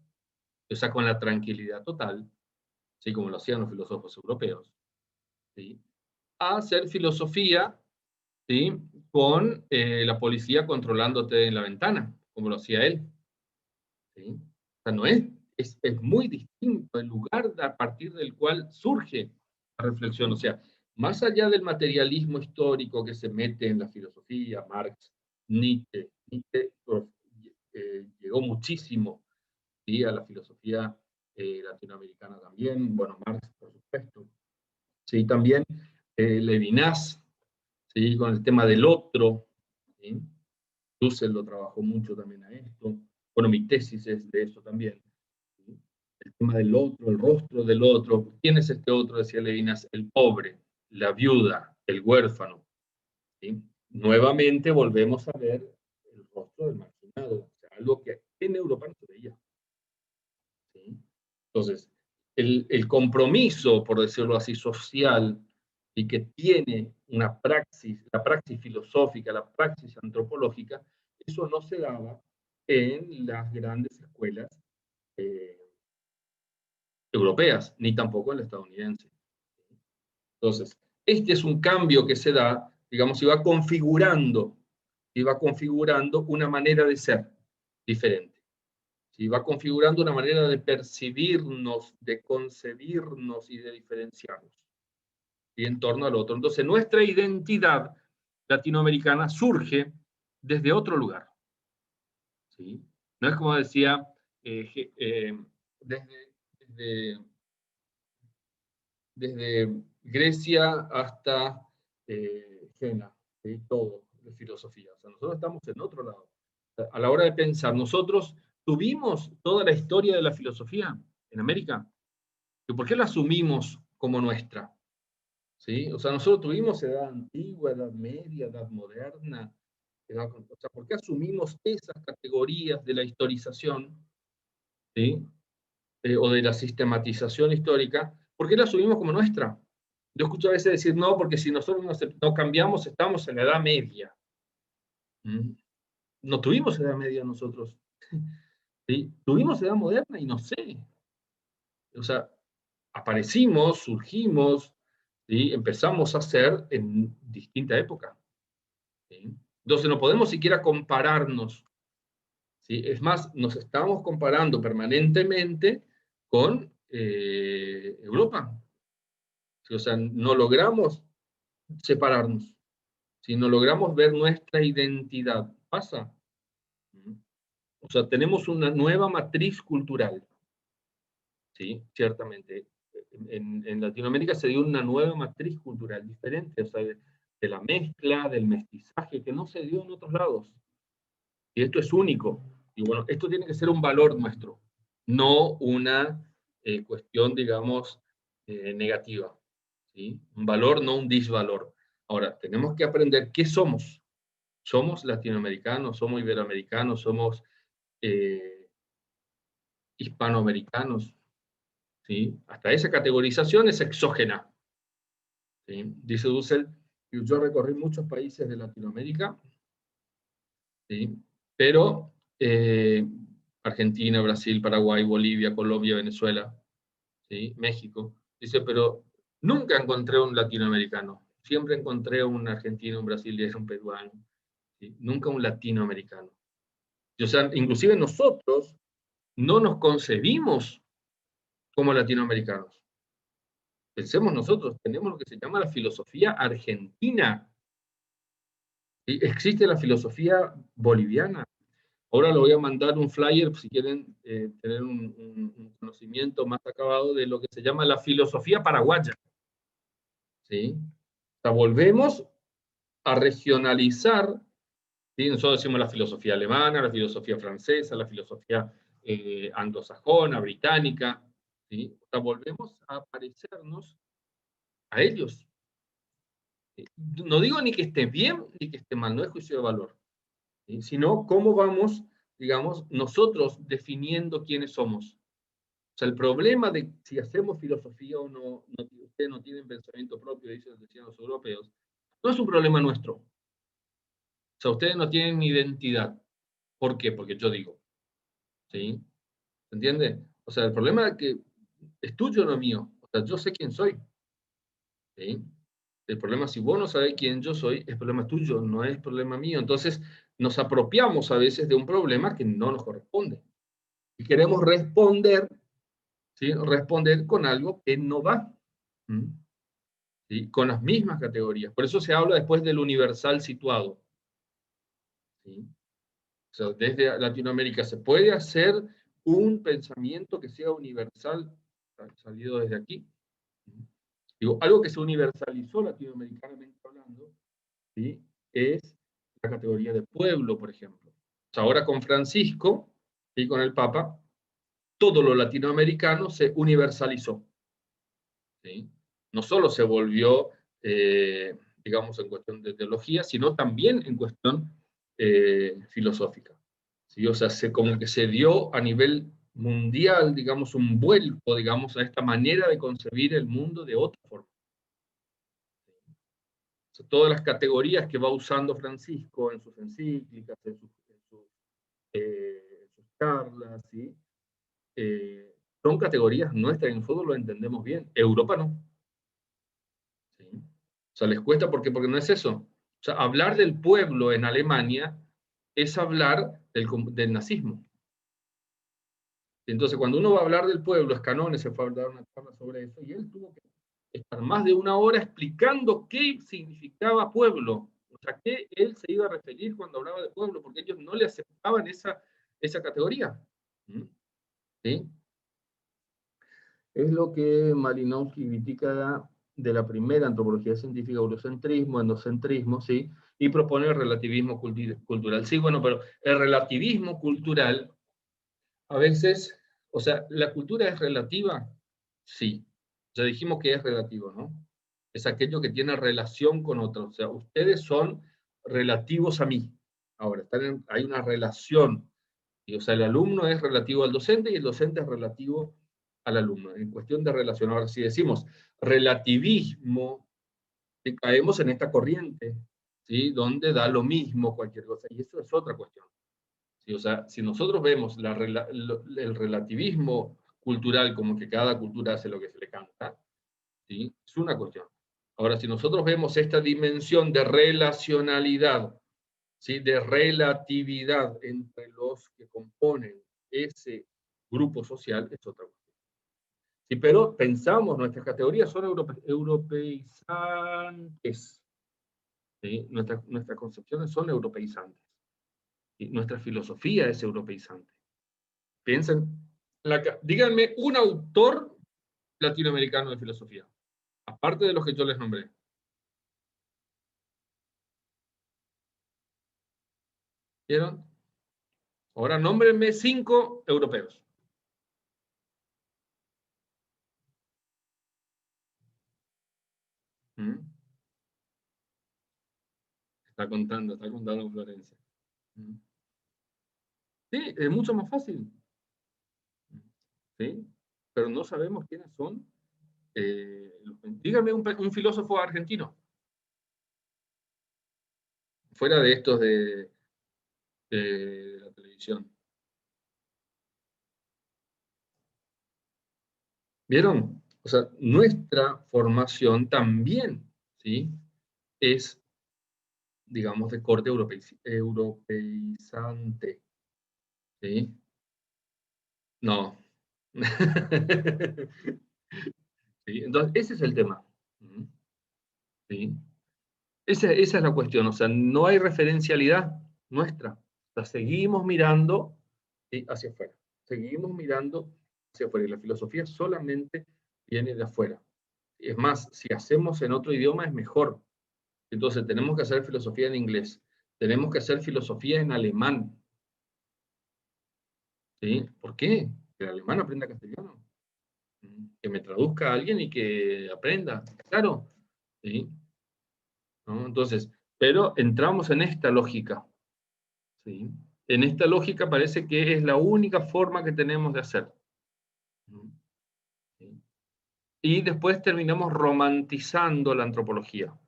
o sea, con la tranquilidad total, ¿sí? Como lo hacían los filósofos europeos, ¿sí? A hacer filosofía, ¿sí? Con la policía controlándote en la ventana, como lo hacía él. ¿Sí? O sea, no es muy distinto el lugar a partir del cual surge la reflexión. O sea, más allá del materialismo histórico que se mete en la filosofía, Marx, Nietzsche llegó muchísimo, ¿sí? A la filosofía latinoamericana también, bueno, Marx, por supuesto. Sí, también Levinas, ¿sí? Con el tema del otro, ¿sí? Dussel lo trabajó mucho también a esto. Bueno, mi tesis es de eso también. ¿Sí? El tema del otro, el rostro del otro. ¿Quién es este otro? Decía Levinas, el pobre, la viuda, el huérfano. ¿Sí? Nuevamente volvemos a ver el rostro del marginado, o sea, algo que en Europa no se veía. ¿Sí? Entonces, el compromiso, por decirlo así, social, y que tiene una praxis, la praxis filosófica, la praxis antropológica, eso no se daba en las grandes escuelas eh, europeas, ni tampoco en la estadounidense. Entonces, este es un cambio que se da, digamos, y va configurando una manera de ser diferente. ¿Sí? Va configurando una manera de percibirnos, de concebirnos y de diferenciarnos, ¿sí? En torno al otro. Entonces, nuestra identidad latinoamericana surge desde otro lugar. ¿Sí? No es como decía, desde, desde, desde Grecia hasta Jena, ¿sí? Todo de filosofía. O sea, nosotros estamos en otro lado. A la hora de pensar, nosotros tuvimos toda la historia de la filosofía en América. ¿Por qué la asumimos como nuestra? ¿Sí? O sea, nosotros tuvimos edad antigua, edad media, edad moderna. O sea, ¿por qué asumimos esas categorías de la historización? ¿Sí? O de la sistematización histórica? ¿Por qué la asumimos como nuestra? Yo escucho a veces decir, no, porque si nosotros no cambiamos, estamos en la edad media. ¿Mm? No tuvimos edad media nosotros. ¿Sí? Tuvimos edad moderna y no sé. O sea, aparecimos, surgimos, ¿sí? Empezamos a hacer en distinta época. ¿Sí? Entonces no podemos siquiera compararnos. ¿Sí? Es más, nos estamos comparando permanentemente con Europa. ¿Sí? O sea, no logramos separarnos. Si no logramos ver nuestra identidad, pasa. O sea, tenemos una nueva matriz cultural. Sí, ciertamente. En Latinoamérica se dio una nueva matriz cultural diferente, o sea, de la mezcla, del mestizaje, que no se dio en otros lados. Y esto es único. Y bueno, esto tiene que ser un valor nuestro, no una cuestión, digamos, negativa. ¿Sí? Un valor, no un disvalor. Ahora, tenemos que aprender qué somos. Somos latinoamericanos, somos iberoamericanos, somos eh, hispanoamericanos. ¿Sí? Hasta esa categorización es exógena. ¿Sí? Dice Dussel, yo recorrí muchos países de Latinoamérica, ¿sí? Pero Argentina, Brasil, Paraguay, Bolivia, Colombia, Venezuela, ¿sí? México. Dice, pero nunca encontré un latinoamericano. Siempre encontré un argentino, un brasileño, un peruano. ¿Sí? Nunca un latinoamericano. O sea, inclusive nosotros no nos concebimos como latinoamericanos. Pensemos nosotros, tenemos lo que se llama la filosofía argentina. ¿Sí? Existe la filosofía boliviana. Ahora le voy a mandar un flyer si quieren tener un conocimiento más acabado de lo que se llama la filosofía paraguaya. ¿Sí? O sea, volvemos a regionalizar, ¿sí? Nosotros decimos la filosofía alemana, la filosofía francesa, la filosofía anglosajona, británica, ¿sí? O sea, volvemos a parecernos a ellos. ¿Sí? No digo ni que esté bien ni que esté mal, no es juicio de valor, ¿sí? Sino cómo vamos, digamos, nosotros definiendo quiénes somos. O sea, el problema de si hacemos filosofía o no, ustedes no tienen pensamiento propio, decían los europeos, no es un problema nuestro. O sea, ustedes no tienen identidad. ¿Por qué? Porque yo digo. ¿Sí? ¿Se entiende? O sea, el problema es que es tuyo, no mío. O sea, yo sé quién soy. ¿Sí? El problema, si vos no sabés quién yo soy, es problema tuyo, no es problema mío. Entonces, nos apropiamos a veces de un problema que no nos corresponde. Y queremos responder, ¿sí? Responder con algo que no va. ¿Mm? ¿Sí? Con las mismas categorías. Por eso se habla después del universal situado. ¿Sí? O sea, desde Latinoamérica se puede hacer un pensamiento que sea universal, salido desde aquí. Digo, algo que se universalizó latinoamericanamente hablando, ¿sí? Es la categoría de pueblo, por ejemplo. O sea, ahora con Francisco y con el Papa, todo lo latinoamericano se universalizó. ¿Sí? No solo se volvió, digamos, en cuestión de teología, sino también en cuestión filosófica. ¿Sí? O sea, como que se dio a nivel mundial, digamos, un vuelco, digamos, a esta manera de concebir el mundo de otra forma. O sea, todas las categorías que va usando Francisco en sus encíclicas, en sus charlas, ¿sí? Son categorías nuestras, y nosotros lo entendemos bien. Europa no. ¿Sí? O sea, les cuesta porque no es eso. O sea, hablar del pueblo en Alemania es hablar del nazismo. Entonces, cuando uno va a hablar del pueblo, Escanone se fue a dar una charla sobre eso, y él tuvo que estar más de una hora explicando qué significaba pueblo. O sea, qué él se iba a referir cuando hablaba de pueblo, porque ellos no le aceptaban esa categoría. ¿Sí? Es lo que Malinowski critica de la primera antropología científica, eurocentrismo, endocentrismo, ¿sí? Y propone el relativismo cultural. Sí, bueno, pero el relativismo cultural, a veces, o sea, ¿la cultura es relativa? Sí. Ya dijimos que es relativo, ¿no? Es aquello que tiene relación con otros. O sea, ustedes son relativos a mí. Ahora, hay una relación. Y, o sea, el alumno es relativo al docente y el docente es relativo al alumno. En cuestión de relación. Ahora, si decimos relativismo, caemos en esta corriente, ¿sí? Donde da lo mismo cualquier cosa. Y eso es otra cuestión. ¿Sí? O sea, si nosotros vemos el relativismo cultural como que cada cultura hace lo que se le canta, ¿sí? Es una cuestión. Ahora, si nosotros vemos esta dimensión de relacionalidad, ¿sí?, de relatividad entre los que componen ese grupo social, es otra cosa. Sí, pero pensamos, nuestras categorías son europeizantes. ¿Sí? Nuestras concepciones son europeizantes. ¿Sí? Nuestra filosofía es europeizante. Piensen, díganme un autor latinoamericano de filosofía, aparte de los que yo les nombré. ¿Vieron? Ahora nómbrenme 5 europeos. ¿Mm? Está contando Florencia. ¿Mm? Sí, es mucho más fácil. ¿Sí? Pero no sabemos quiénes son. Dígame un filósofo argentino, fuera de estos de la televisión. ¿Vieron? O sea, nuestra formación también, ¿sí?, es, digamos, de corte europeizante. ¿Sí? No. ¿Sí? Entonces, ese es el tema. ¿Sí? Esa es la cuestión. O sea, no hay referencialidad nuestra. O sea, seguimos mirando, ¿sí?, hacia afuera. Seguimos mirando hacia afuera. Y la filosofía solamente viene de afuera. Es más, si hacemos en otro idioma es mejor. Entonces tenemos que hacer filosofía en inglés, tenemos que hacer filosofía en alemán. ¿Sí? ¿Por qué? Que el alemán aprenda castellano. Que me traduzca a alguien y que aprenda. Claro. ¿Sí? ¿No? Entonces, pero entramos en esta lógica. ¿Sí? En esta lógica parece que es la única forma que tenemos de hacer. ¿Sí? Y después terminamos romantizando la antropología.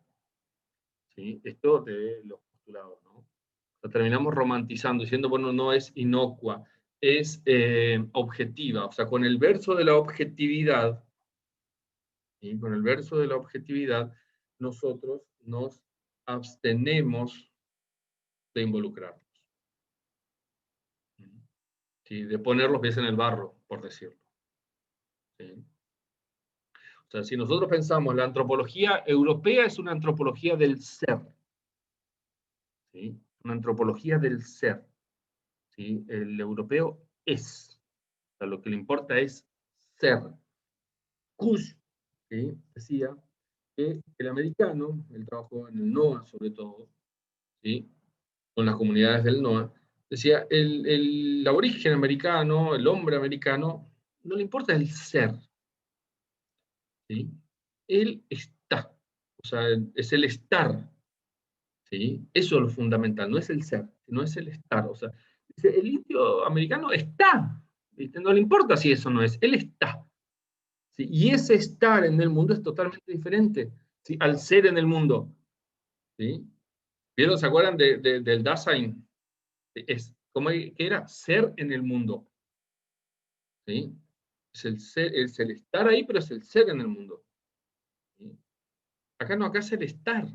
¿Sí? Esto de los postulados, ¿no? La terminamos romantizando, diciendo, bueno, no es inocua, es objetiva. O sea, con el verso de la objetividad, ¿sí?, con el verso de la objetividad, nosotros nos abstenemos de involucrarnos. ¿Sí? De poner los pies en el barro, por decirlo. ¿Sí? O sea, si nosotros pensamos, la antropología europea es una antropología del ser. ¿Sí? Una antropología del ser. ¿Sí? El europeo es. O sea, lo que le importa es ser. Kush, ¿sí?, decía que el americano, él trabajó en el NOA sobre todo, ¿sí?, con las comunidades del NOA, decía, el aborigen americano, el hombre americano, no le importa el ser, ¿sí? Él está, o sea, es el estar, ¿sí? Eso es lo fundamental, no es el ser, sino es el estar. O sea, dice, el indio americano está, ¿viste? No le importa si eso no es, él está. ¿Sí? Y ese estar en el mundo es totalmente diferente, ¿sí?, al ser en el mundo. ¿Sí? ¿Vieron? ¿Se acuerdan del Dasein? ¿Cómo que era? Ser en el mundo. ¿Sí? Es el estar ahí, pero es el ser en el mundo. ¿Sí? Acá no, acá es el estar.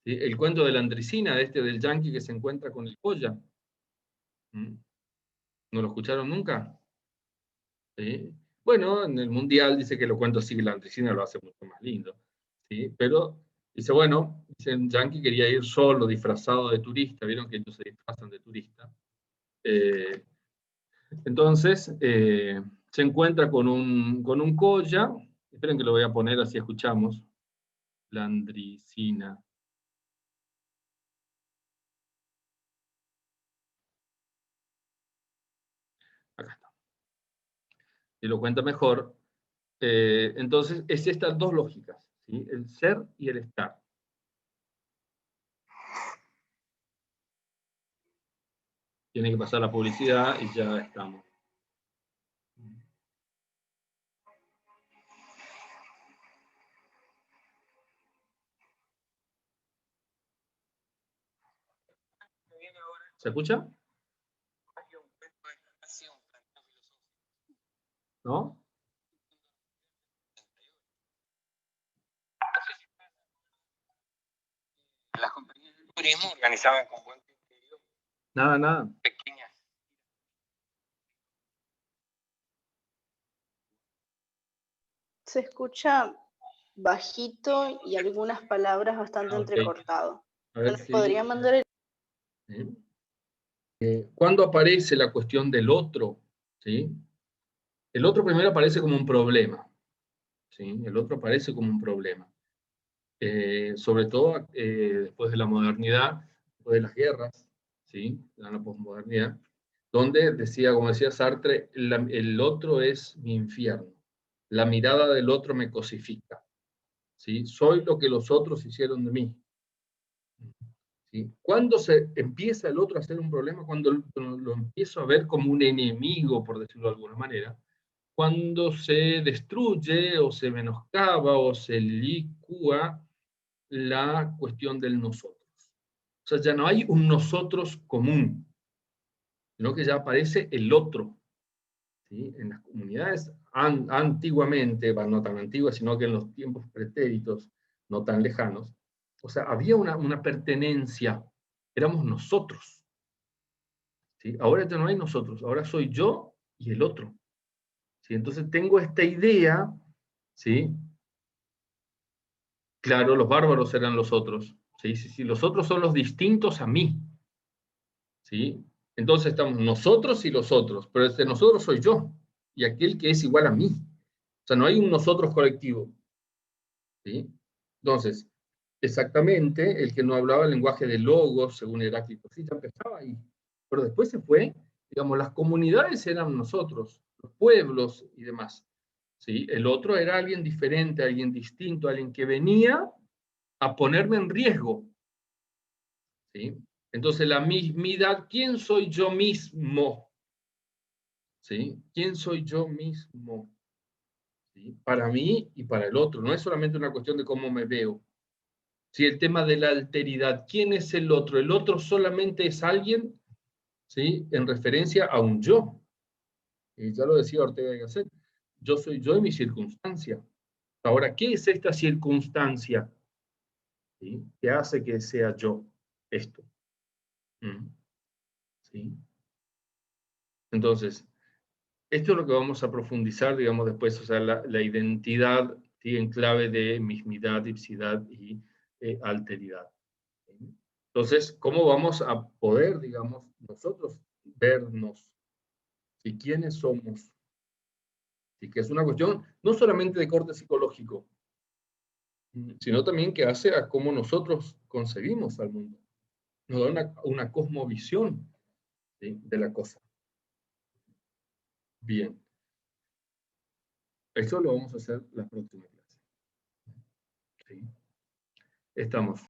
¿Sí? El cuento de la Andricina, del yanqui que se encuentra con el polla. ¿Mm? ¿No lo escucharon nunca? ¿Sí? Bueno, en el Mundial dice que lo cuento así, que la Andricina lo hace mucho más lindo. ¿Sí? Pero dice, bueno, dice, Yankee quería ir solo, disfrazado de turista, vieron que ellos se disfrazan de turista. Entonces, se encuentra con un colla, esperen que lo voy a poner así escuchamos, Landricina. Acá está. Y lo cuenta mejor. Entonces, es estas dos lógicas, ¿sí?, el ser y el estar. Tiene que pasar la publicidad y ya estamos. ¿Se escucha? ¿No? turismo organizaban con buen criterio Nada. pequeñas. Se escucha bajito y algunas palabras bastante entrecortado. A ver ¿Nos si... podría mandar el... ¿Cuándo aparece la cuestión del otro? ¿Sí? El otro primero aparece como un problema. ¿Sí? El otro aparece como un problema. Sobre todo después de la modernidad, después de las guerras, ¿sí? La posmodernidad, donde decía, como decía Sartre, el otro es mi infierno. La mirada del otro me cosifica. ¿Sí? Soy lo que los otros hicieron de mí. ¿Sí? ¿Cuándo se empieza el otro a ser un problema? Cuando lo empiezo a ver como un enemigo, por decirlo de alguna manera. Cuando se destruye o se menoscaba o se licúa la cuestión del nosotros. O sea, ya no hay un nosotros común, sino que ya aparece el otro. ¿Sí? En las comunidades antiguamente, no tan antiguas, sino que en los tiempos pretéritos, no tan lejanos, o sea, había una pertenencia, éramos nosotros. ¿Sí? Ahora ya no hay nosotros, ahora soy yo y el otro. ¿Sí? Entonces tengo esta idea, ¿sí? Claro, los bárbaros eran los otros. ¿Sí? Los otros son los distintos a mí. ¿Sí? Entonces estamos nosotros y los otros, pero este nosotros soy yo y aquel que es igual a mí. O sea, no hay un nosotros colectivo. ¿Sí? Entonces, exactamente, el que no hablaba el lenguaje de logos, según Heráclito, sí, ya empezaba ahí. Pero después se fue, digamos, las comunidades eran nosotros, los pueblos y demás. ¿Sí? El otro era alguien diferente, alguien distinto, alguien que venía a ponerme en riesgo. ¿Sí? Entonces, la mismidad, ¿quién soy yo mismo? ¿Sí? ¿Quién soy yo mismo? ¿Sí? Para mí y para el otro. No es solamente una cuestión de cómo me veo. ¿Sí? El tema de la alteridad. ¿Quién es el otro? El otro solamente es alguien, ¿sí? En referencia a un yo. Y ya lo decía Ortega y Gasset. Yo soy yo y mi circunstancia. Ahora, ¿qué es esta circunstancia? ¿Sí? ¿Qué hace que sea yo esto? ¿Sí? Entonces, esto es lo que vamos a profundizar, digamos, después, o sea, la identidad, ¿sí? En clave de mismidad, ipsidad y alteridad. ¿Sí? Entonces, ¿cómo vamos a poder, digamos, nosotros vernos? ¿Sí? ¿Quiénes somos? ¿Sí? Que es una cuestión no solamente de corte psicológico, sino también que hace a cómo nosotros concebimos al mundo. Nos da una cosmovisión, ¿sí? De la cosa. Bien. Eso lo vamos a hacer la próxima clase. ¿Sí? Estamos.